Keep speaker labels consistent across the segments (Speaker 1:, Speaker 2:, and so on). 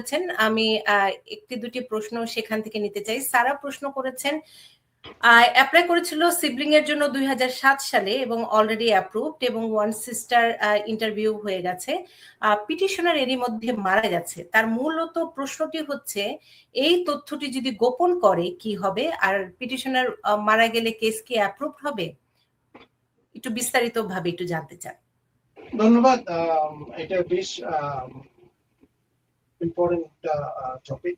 Speaker 1: করেছেন, আমি একটি দুটি প্রশ্ন সেখান থেকে নিতে চাই। সারা প্রশ্ন করেছেন, অ্যাপ্লাই করেছিল সিবলিং এর জন্য 2007 সালে এবং অলরেডি অ্যাপ্রুভড এবং ওয়ান সিস্টার ইন্টারভিউ হয়ে গেছে। পিটিশনার এরই মধ্যে মারা গেছে। তার মূলত প্রশ্নটি হচ্ছে, এই তথ্যটি যদি গোপন করে কি হবে, আর পিটিশনার মারা গেলে কেস কি অ্যাপ্রুভড হবে? একটু বিস্তারিত ভাবে একটু জানতে চান।
Speaker 2: ধন্যবাদ। এটা বেশ ইম্পর্টেন্ট টপিক।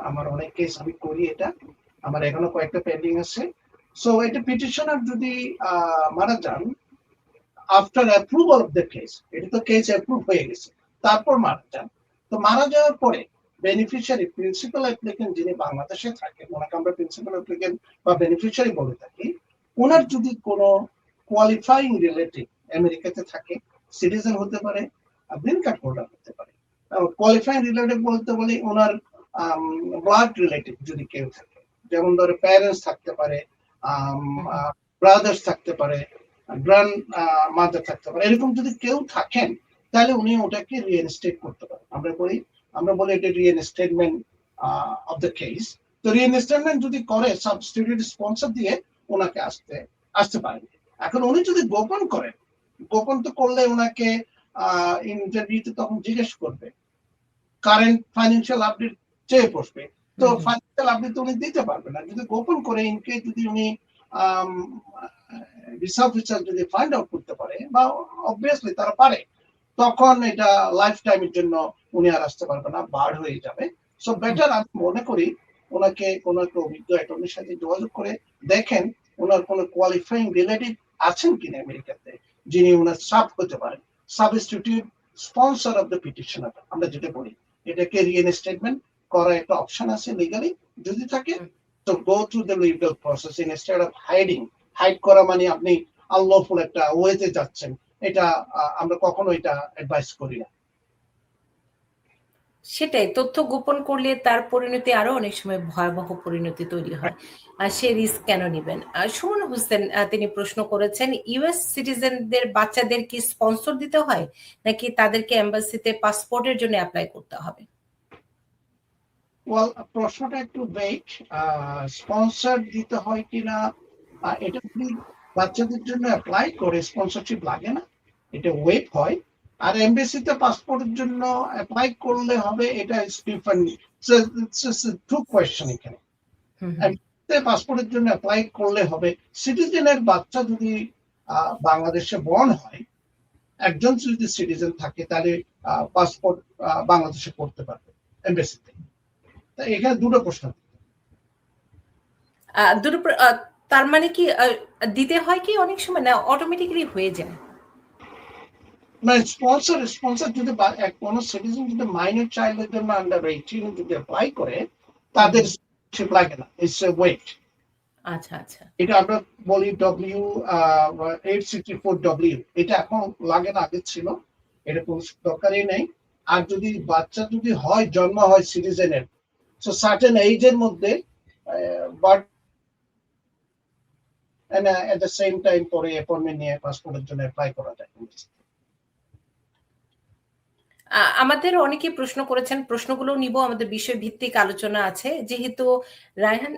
Speaker 2: আমার অনেক কেস আমি করি, এটা আমার এখনো কয়েকটা পেন্ডিং আছে। সো এটা পিটিশনার যদি মারা যান after approval of the case, এটা তো কেস অ্যাপ্রুভ হয়ে গেছে, তারপর মারা যান, তো মারা যাওয়ার পরে বেনিফিশিয়ারি প্রিন্সিপাল অ্যাপ্লিকেন্ট যিনি বাংলাদেশে থাকেন, ওনাকে আমরা প্রিন্সিপাল অ্যাপ্লিকেন্ট বা বেনিফিশিয়ারি বলে থাকি। ওনার যদি কোনো কোয়ালিফাইং রিলেটিভ আমেরিকাতে থাকে, সিটিজেন হতে পারে, গ্রিন কার্ড হোল্ডার হতে পারে। কোয়ালিফাইং রিলেটিভ বলতে বলি ওনার ব্লাড রিলেটিভ যদি কেউ থাকে, যেমন ধরে প্যারেন্টস থাকতে পারে, ব্রাদার্স থাকতে পারে, গ্র্যান্ড মাদার থাকতে পারে, এরকম যদি কেউ থাকেন তাহলে উনি ওটাকে রিইনস্টেট করতে পারেন। আমরা বলি এটা রিইনস্টেটমেন্ট অফ দ্য কেস। তো রিইনস্টেটমেন্ট যদি করে সাবস্টিটিউট স্পন্সর দিয়ে ওনাকে আসতে পারেন। এখন উনি যদি গোপন করেন, গোপন তো করলে ওনাকে ইন্টারভিউতে তখন জিজ্ঞেস করবে, কারেন্ট ফাইন্যান্সিয়াল আপডেট চেয়ে বসবে, তো ফাইন্যান্সিয়াল আপডেট উনি দিতে পারবে না। যদি গোপন করে ইনকে যদি উনি ভিসা অফিসার যদি ফাইন্ড আউট করতে পারে, বা অবভিয়াসলি তারা পারে, তখন এটা লাইফ টাইমের জন্য উনি আর আসতে পারবে না, বার হয়ে যাবে। সো বেটার আমি মনে করি ওনাকে কোনো একটা অভিজ্ঞ অ্যাটর্নির সাথে যোগাযোগ করে দেখেন ওনার কোনো কোয়ালিফাইং রিলেটিভ আছেন কিনা আমেরিকাতে, যিনি ওনার সাব হতে পারেন, substitute sponsor of the petitioner আমরা যেটা বলি। এটাকে রিইনস্টেটমেন্ট করার একটা অপশন আছে লিগালি, যদি থাকে তো go through the legal process instead of hide করা মানে আপনি আনলফুল একটা ওয়েতে যাচ্ছেন, এটা আমরা কখনো এটা অ্যাডভাইস করি না।
Speaker 1: সেটাই, তথ্য গোপন করলে তার পরিণতি আরো অনেক সময় ভয়াবহ পরিণতি তৈরি হয়, আর সে রিস্ক কেন নেবেন? সুমন হোসেন তিনি প্রশ্ন করেছেন, ইউএস সিটিজেনদের বাচ্চাদের কি স্পন্সর দিতে হয়, নাকি তাদেরকে এম্বাসিতে পাসপোর্টের জন্য অ্যাপ্লাই করতে হবে?
Speaker 2: ওয়েল, প্রশ্নটা একটু ভেগ। স্পন্সর দিতে হয় কিনা, এটা যদি বাচ্চাদের জন্য অ্যাপ্লাই করে স্পন্সরশিপ লাগে না, এটা ওয়েব হয়। আর এমবেসিতে পাসপোর্টের জন্য অ্যাপ্লাই করলে হবে, এটা ডিফারেন্ট। টু কোয়েশ্চেন এখানে। পাসপোর্টের জন্য অ্যাপ্লাই করলে হবে, সিটিজেনের বাচ্চা যদি বাংলাদেশে বর্ন হয়, একজন যদি সিটিজেন থাকে তাহলে পাসপোর্ট বাংলাদেশে করতে পারবে এমবেসিতে। এখানে দুটো প্রশ্ন।
Speaker 1: তার মানে কি দিতে হয় কি অনেক সময়, না অটোমেটিক্যালি হয়ে যায়?
Speaker 2: মানে স্পন্সর যদি কোনো সিটিজেন যদি মাইনর চাইল্ডের জন্য আন্ডার 18 যদি অ্যাপ্লাই করে, তাদের স্পন্সরশিপ লাগে না, ইটস এ ওয়েট।
Speaker 1: আচ্ছা আচ্ছা,
Speaker 2: এটা আমরা বলি W864W, এটা এখন লাগে না, আগে ছিল, এটা কোনো দরকারই নেই। আর যদি বাচ্চা যদি হয়, জন্ম হয় সিটিজেনের, সো সার্টেন এইজের মধ্যে, but at the same time পরে অ্যাপয়েন্টমেন্ট নিয়ে পাসপোর্টের জন্য অ্যাপ্লাই করা যায়।
Speaker 1: আমাদের অনেকে প্রশ্ন করেছেন, প্রশ্নগুলো নিব, আমাদের বিষয় ভিত্তিক আলোচনা আছে। যেহেতু রায়হান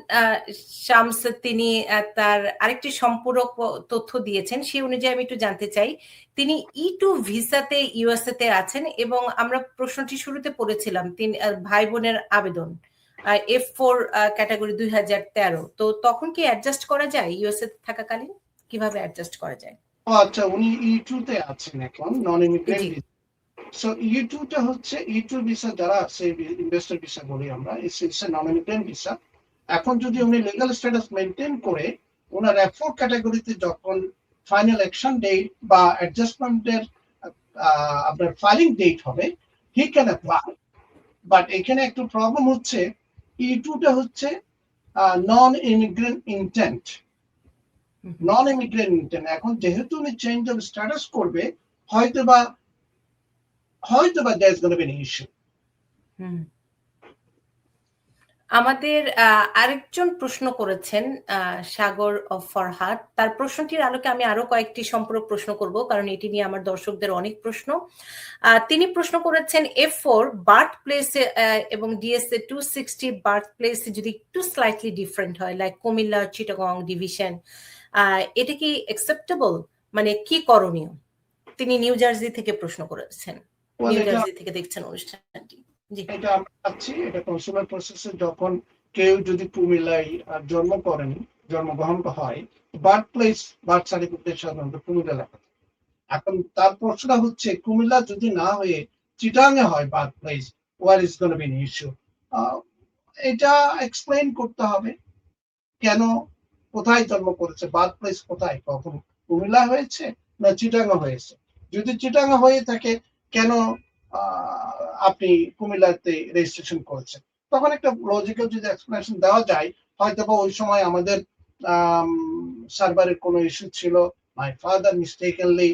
Speaker 1: শামস তিনি তার আরেকটি সম্পূরক তথ্য দিয়েছেন, সেই অনুযায়ী আমি একটু জানতে চাই, তিনি E2 ভিসাতে ইউএসএ তে আছেন, এবং আমরা প্রশ্নটি শুরুতে পড়েছিলাম, তিনি ভাই বোনের আবেদন F4 ক্যাটাগরি 2013, তো তখন কি অ্যাডজাস্ট করা যায়? ইউএসএ থাকাকালীন কিভাবে অ্যাডজাস্ট করা যায়?
Speaker 2: আচ্ছা, উনি E2 তে আছেন এখন, নন ইমিগ্রেন্ট। সো E2 টা হচ্ছে E2 ভিসা, যারা আছে ইনভেস্টর ভিসা বলি আমরা, ইটস নন ইমিগ্রেন্ট ভিসা। এখন যদি উনি লিগ্যাল স্ট্যাটাস মেনটেন করে ওনার F4 ক্যাটাগরিতে যখন ফাইনাল অ্যাকশন ডেট বা অ্যাডজাস্টমেন্টের আপনার ফাইলিং ডেট হবে, হি ক্যান অ্যাপ্লাই। বাট এখানে একটু প্রবলেম হচ্ছে, E2 টা হচ্ছে non immigrant intent. Non immigrant intent, এখন যেহেতু উনি চেঞ্জ অফ স্ট্যাটাস করবে, হয়তোবা there's going to be an issue.
Speaker 1: আমাদের আরেকজন প্রশ্ন করেছেন সাগর ফরহাদ। তার প্রশ্নটির আলোকে আমি আরো কয়েকটি সম্পূরক প্রশ্ন করব, কারণ এটি নিয়ে আমার দর্শকদের অনেক প্রশ্ন। তিনি প্রশ্ন করেছেন F4 বার্থ প্লেস এবং DSA 260 বার্থ প্লেস যদি একটু স্লাইটলি ডিফারেন্ট হয়, লাইক কুমিল্লা, চিটাগং ডিভিশন, এটা কি অ্যাকসেপ্টেবল? মানে কি করণীয়? তিনি নিউ জার্সি থেকে প্রশ্ন করেছেন, নিউ জার্সি থেকে দেখছেন অনুষ্ঠানটি।
Speaker 2: এটা আমরা পাচ্ছি, এটা কনসুলার প্রসেসে যখন কেউ যদি কুমিল্লায় জন্মগ্রহণ হয়, বার্থ প্লেস বার্থ সার্টিফিকেট সাধারণত কুমিল্লা লেখা। এখন তার প্রশ্নটা হচ্ছে কুমিল্লা যদি না হয়ে চিটাঙে হয় birth place, where is gonna be an issue. এটা এক্সপ্লেইন করতে হবে কেন, কোথায় জন্ম করেছে, বার্থ প্লেস কোথায়, কখন কুমিল্লা হয়েছে না চিটাঙ্গা হয়েছে। যদি চিটাঙ্গা হয়ে থাকে কেন আপনি কুমিল্লাতে রেজিস্ট্রেশন করেছেন, তখন একটা লজিক্যাল যদি এক্সপ্লেনেশন দেওয়া যায়, হয়তো বা ওই সময় আমাদের সার্ভারের কোনো ইস্যু ছিল, my father mistakenly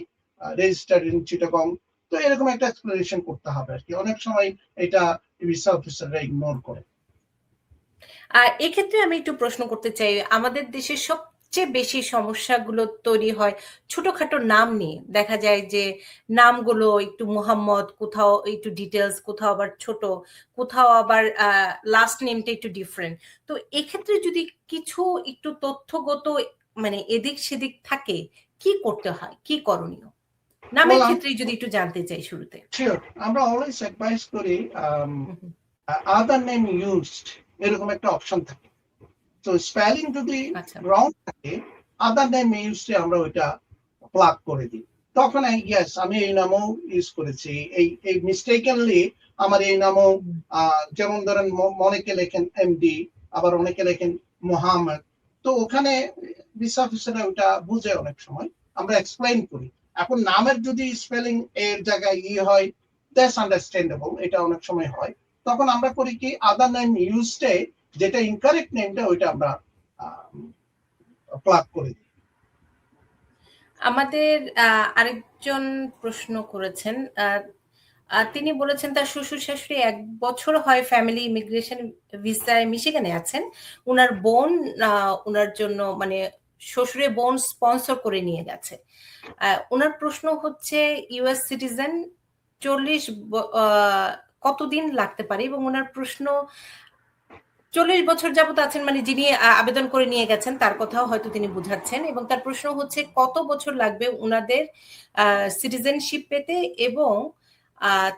Speaker 2: registered in Chittagong, তো এরকম একটা এক্সপ্লেনেশন করতে হবে আর কি। অনেক সময় এটা ভিসা অফিসাররা ইগনোর করে।
Speaker 1: এক্ষেত্রে আমি একটু প্রশ্ন করতে চাই, আমাদের দেশের সবচেয়ে বেশি সমস্যাগুলো তৈরি হয় ছোটখাটো নাম নিয়ে। দেখা যায় যে নামগুলো একটু মোহাম্মদ, কোথাও একটু ডিটেলস, কোথাও আবার ছোট, কোথাও আবার লাস্ট নেমটা একটু ডিফারেন্ট। তো এক্ষেত্রে যদি কিছু একটু তথ্যগত মানে এদিক সেদিক থাকে, কি করতে হয়, কি করণীয়? নামের ক্ষেত্রে যদি একটু জানতে চাই শুরুতে।
Speaker 2: শিওর, আমরা অলওয়েজ অ্যাডভাইস করি আদার নেম ইউজড এরকম একটা অপশন থাকে। তো স্পেলিং যদি রং থাকে, আদার নেম ইউজড আমরা ওইটা প্লাগ করে দিই। তখন ইয়েস আমি এই নামও ইউজ করেছি, এই মিস্টেকেনলি আমার এই নামও, যেমন ধরেন অনেকে লেখেন এমডি, আবার অনেকে লেখেন মোহাম্মদ। তো ওখানে ভিসা অফিসাররা ওটা বুঝে, অনেক সময় আমরা এক্সপ্লেইন করি। এখন নামের যদি স্পেলিং এর জায়গায় হয়, দ্যাটস আন্ডারস্ট্যান্ডেবল, এটা অনেক সময় হয়। তখন আমরা করি কি, আদার নেম ইউজডে যেটা ইনকারেক্ট নেমটা ওইটা আমরা প্লাগ করে দিই।
Speaker 1: আমাদের আরেকজন প্রশ্ন করেছেন, তিনি বলেছেন তার শ্বশুর শাশুড়ি 1 বছর হয় ফ্যামিলি ইমিগ্রেশন ভিসায় মিশিগানে আছেন। উনার বোন উনার জন্য মানে শ্বশুরের বোন স্পন্সর করে নিয়ে গেছে। উনার প্রশ্ন হচ্ছে ইউএস সিটিজেন 40 কতদিন লাগতে পারে, এবং ওনার প্রশ্ন 40 বছর যাবত আছেন, মানে যিনি আবেদন করে নিয়ে গেছেন তার কথাও হয়তো তিনি বুঝাচ্ছেন, এবং তার প্রশ্ন হচ্ছে কত বছর লাগবে উনাদের সিটিজেনশিপ পেতে, এবং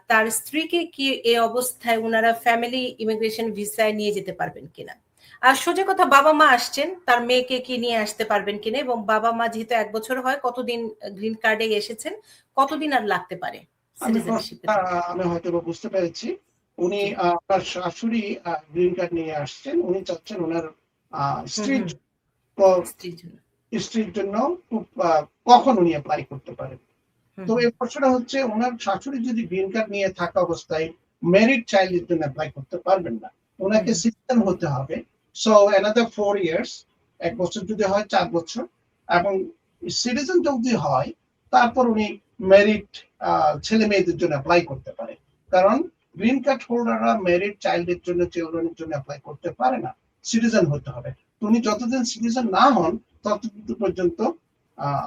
Speaker 1: তার স্ত্রীকে কি এই অবস্থায় উনারা ফ্যামিলি ইমিগ্রেশন ভিসায় নিয়ে যেতে পারবেন কিনা। আর সোজা কথা, বাবা মা আসছেন, তার মেয়েকে কি নিয়ে আসতে পারবেন কিনা, এবং বাবা মা যেহেতু 1 বছর হয়, কতদিন গ্রিন কার্ডে এসেছেন, কতদিন আর লাগতে পারে সিটিজেনশিপ?
Speaker 2: আমি হয়তো বুঝতে পেরেছি, উনি আপনার শাশুড়ি গ্রিন কার্ড নিয়ে আসছেন, উনি চাচ্ছেন ওনার স্ত্রীর জন্য কখন উনি অ্যাপ্লাই করতে পারেন। তো এই প্রশ্নটা হচ্ছে, ওনার শাশুড়ি যদি গ্রিন কার্ড নিয়ে থাকা অবস্থায় ম্যারিড চাইল্ডের জন্য অ্যাপ্লাই করতে পারবেন না, ওনাকে সিটিজেন হতে হবে। সো অ্যানাদার 4 ইয়ার্স, 1 বছর যদি হয় 4 বছর, এবং সিটিজেন যদি হয় তারপর উনি ম্যারিড ছেলে মেয়েদের জন্য অ্যাপ্লাই করতে পারে। কারণ গ্রিন কার্ড হোল্ডাররা ম্যারিড চাইল্ডের জন্য, চিলড্রেনের জন্য অ্যাপ্লাই করতে পারে না, সিটিজেন হতে হবে। উনি যতদিন সিটিজেন না হন ততদিন পর্যন্ত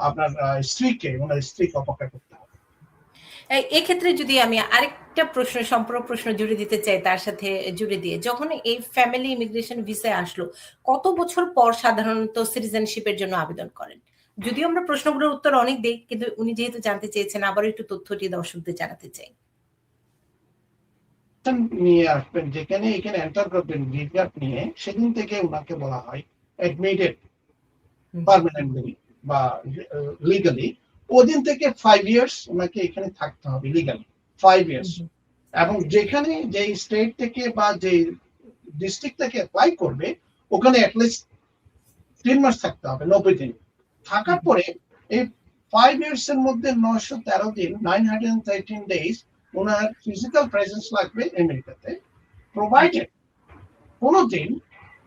Speaker 2: আপনার ওনার স্ত্রীকে অপেক্ষা করতে হবে।
Speaker 1: এক্ষেত্রে যদি আমি আরেকটা সম্পূরক প্রশ্ন জুড়ে দিতে চাই তার সাথে জুড়ে দিয়ে, যখন এই ফ্যামিলি ইমিগ্রেশন ভিসায় আসলো, কত বছর পর সাধারণত সিটিজেনশিপের জন্য আবেদন করেন? যদিও আমরা প্রশ্নগুলোর উত্তর অনেক দেই, কিন্তু উনি যেহেতু জানতে চেয়েছেন, আবার একটু তথ্যটি দর্শকদের জানাতে চাই।
Speaker 2: নিয়ে আসবেন, যেখানে এখানে এন্টার করবেন গ্রিন কার্ড নিয়ে, সেদিন থেকে ওনাকে বলা হয় অ্যাডমিটেড পার্মানেন্টলি বা লিগালি। ওদিন থেকে 5 ইয়ার্স ওনাকে এখানে থাকতে হবে লিগালি, 5 ইয়ার্স। এবং যেখানে যে স্টেট থেকে বা যে ডিস্ট্রিক্ট থেকে অ্যাপ্লাই করবে, ওখানে অ্যাটলিস্ট 3 মাস থাকতে হবে, 90 দিন থাকার পরে এই 5 ইয়ার্স এর মধ্যে 913 দিন, 913 ডেজ ওনার ফিজিক্যাল প্রেজেন্স লাগবে আমেরিকাতে, প্রোভাইডেড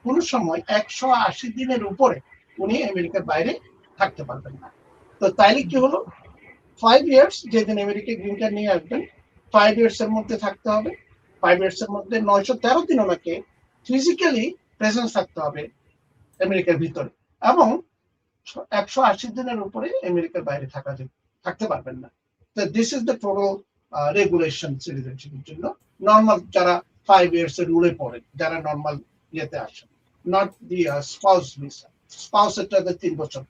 Speaker 2: কোনো সময় 180 দিনের উপরে উনি আমেরিকার বাইরে থাকতে পারবেন না। তো তাইলে কি হলো, 5 ইয়ার্স যেদিন আমেরিকা গ্রিন কার্ড নিয়ে আসবেন, 5 ইয়ার্স এর মধ্যে থাকতে হবে। 5 ইয়ার্স এর মধ্যে 913 দিন ওনাকে ফিজিক্যালি প্রেজেন্স থাকতে হবে আমেরিকার ভিতরে, এবং 180 দিনের উপরে আমেরিকার বাইরে থাকতে পারবেন না। তো this is the total regulation সিটিজেনশিপের জন্য। নর্মাল যারা 5 ইয়ার্স এর রুলে পড়ে, যারা নর্মাল ইয়েতে আসেন, not the spouse visa. Spouse এটা 3 বছর।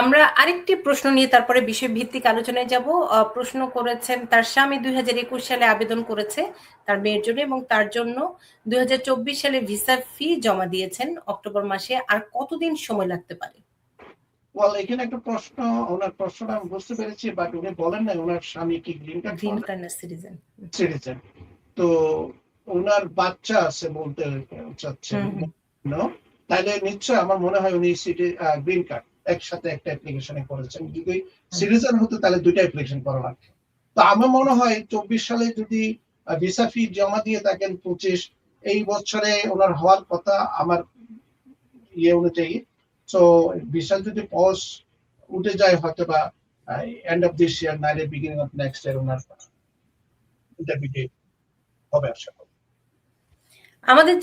Speaker 1: আমরা আরেকটি প্রশ্ন নিয়ে তারপরে বিষয় ভিত্তিক আলোচনায় যাব। প্রশ্ন করেছেন তার স্বামী 2021 সালে আবেদন করেছে তার মেয়ের জন্য, এবং তার জন্য 2024 সালে ভিসা ফি জমা দিয়েছেন অক্টোবর মাসে। আর কতদিন সময় লাগতে পারে?
Speaker 2: ওয়েল, এখানে একটা প্রশ্ন, ওনার প্রশ্নটা আমি বুঝতে পেরেছি, বাট উনি বলেন না ওনার স্বামী কি গ্রিন কার্ড সিটিজেন। তো ওনার বাচ্চা আছে বলতে চাচ্ছে, তাহলে নিশ্চয় আমার মনে হয় উনি গ্রিন কার্ড একসাথে একটা অ্যাপ্লিকেশনে করেছেন। যদি সিটিজেন হতো তাহলে দুইটা অ্যাপ্লিকেশন করা লাগতো। তো আমার মনে হয় 24 সালে যদি ভিসা ফি জমা দিয়ে থাকেন 25, এই বছরে ওনার হওয়ার কথা আমার ইয়ে অনুযায়ী। সো ভিসা যদি পজ উঠে যায় হয়তো বা এন্ড অফ দিস ইয়ার, নাইলে beginning of next year owner interview হবে আশা করি।
Speaker 1: আমাদের